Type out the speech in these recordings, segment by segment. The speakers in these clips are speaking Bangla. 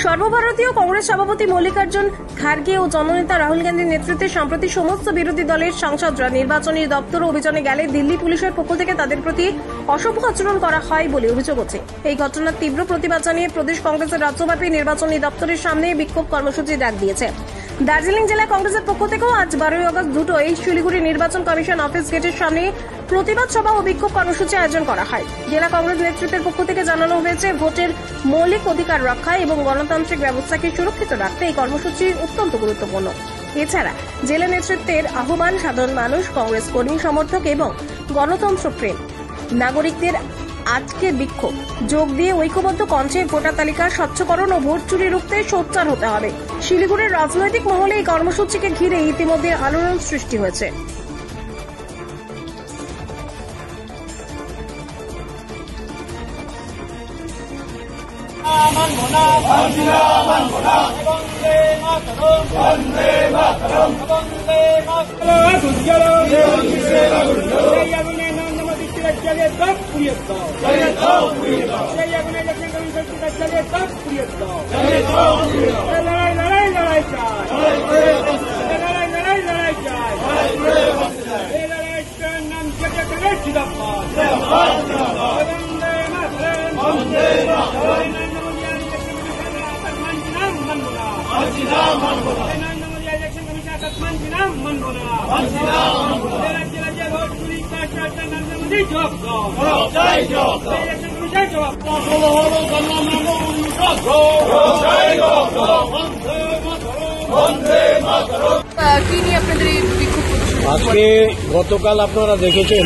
সর্বভারতীয় কংগ্রেস সভাপতি মল্লিকার্জুন খার্গে ও জননেতা রাহুল গান্ধীর নেতৃত্বে সম্প্রতি সমস্ত বিরোধী দলের সাংসদরা নির্বাচনী দপ্তর অভিযানে গেলে দিল্লি পুলিশের পক্ষ থেকে তাদের প্রতি অসভ্য আচরণ করা হয় বলে অভিযোগ হচ্ছে। এই ঘটনার তীব্র প্রতিবাদ জানিয়ে প্রদেশ কংগ্রেসের রাজ্যব্যাপী নির্বাচনী দপ্তরের সামনে বিক্ষোভ কর্মসূচি ডাক দিয়েছে। দার্জিলিং জেলা কংগ্রেসের পক্ষ থেকেও আজ 12 আগস্ট দুটোই শিলিগুড়ি নির্বাচন কমিশন অফিস গেটের সামনে প্রতিবাদ সভা ও বিক্ষোভ কর্মসূচি আয়োজন করা হয়। জেলা কংগ্রেস নেতৃত্বের পক্ষ থেকে জানানো হয়েছে, ভোটের মৌলিক অধিকার রক্ষা এবং গণতান্ত্রিক ব্যবস্থাকে সুরক্ষিত রাখতে এই কর্মসূচি অত্যন্ত গুরুত্বপূর্ণ। এছাড়া জেলা নেতৃত্বের আহ্বান, সাধারণ মানুষ, কংগ্রেস কর্মী সমর্থক এবং গণতন্ত্র প্রেম নাগরিকদের আজকের বিক্ষোভ যোগ দিয়ে ঐক্যবদ্ধ কণ্ঠে ভোটার তালিকা স্বচ্ছকরণ ও ভোট চুরি রুখতে সোচ্চার হতে হবে। শিলিগুড়ির রাজনৈতিক মহলে এই কর্মসূচিকে ঘিরে ইতিমধ্যে আলোড়ন সৃষ্টি হয়েছে। আজকে গতকাল আপনারা দেখেছেন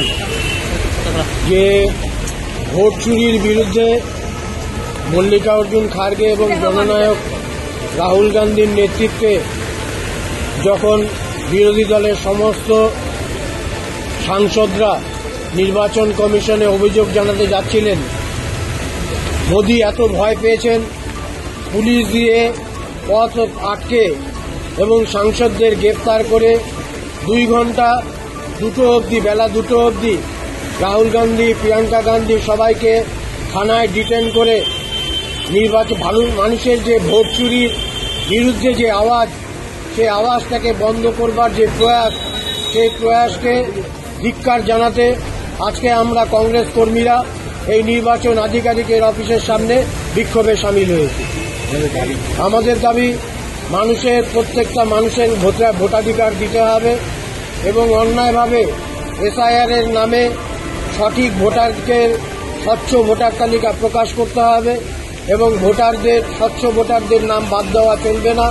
যে ভোট চুরির বিরুদ্ধে মল্লিকার্জুন খার্গে এবং জননায়ক রাহুল গান্ধীর নেতৃত্বে যখন বিরোধী দলের সমস্ত সাংসদরা নির্বাচন কমিশনে অভিযোগ জানাতে যাচ্ছিলেন, মোদি এত ভয় পেয়েছেন, পুলিশ দিয়ে পথ আটকে এবং সাংসদদের গ্রেফতার করে 2 ঘন্টা বেলা 2টো অবধি রাহুল গান্ধী, প্রিয়াঙ্কা গান্ধী সবাইকে থানায় ডিটেন করে নির্বাচন মানুষের যে ভোট চুরির বিরুদ্ধে যে আওয়াজ, সেই আওয়াজটাকে বন্ধ করবার যে প্রয়াস, সেই প্রয়াসকে ধিক্কার জানাতে আজকে আমরা কংগ্রেস কর্মীরা এই নির্বাচন আধিকারিকের অফিসের সামনে বিক্ষোভে সামিল হয়েছি। আমাদের দাবি, প্রত্যেকটা মানুষের ভোটাধিকার দিতে হবে এবং অন্যায়ভাবে এসআইআর এর নামে সঠিক ভোটারকে স্বচ্ছ ভোটার তালিকা প্রকাশ করতে হবে এবং স্বচ্ছ ভোটারদের নাম বাদ দেওয়া চলবে না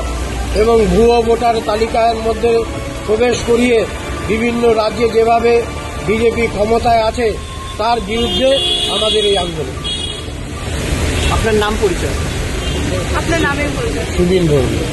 এবং ভুয়ো ভোটার তালিকার মধ্যে প্রবেশ করিয়ে বিভিন্ন রাজ্যে যেভাবে বিজেপি ক্ষমতায় আছে তার বিরুদ্ধে আমাদের এই আন্দোলন। আপনার নাম পরিচয়? আপনার নামের পরিচয়? সুবিন ভৌমিক।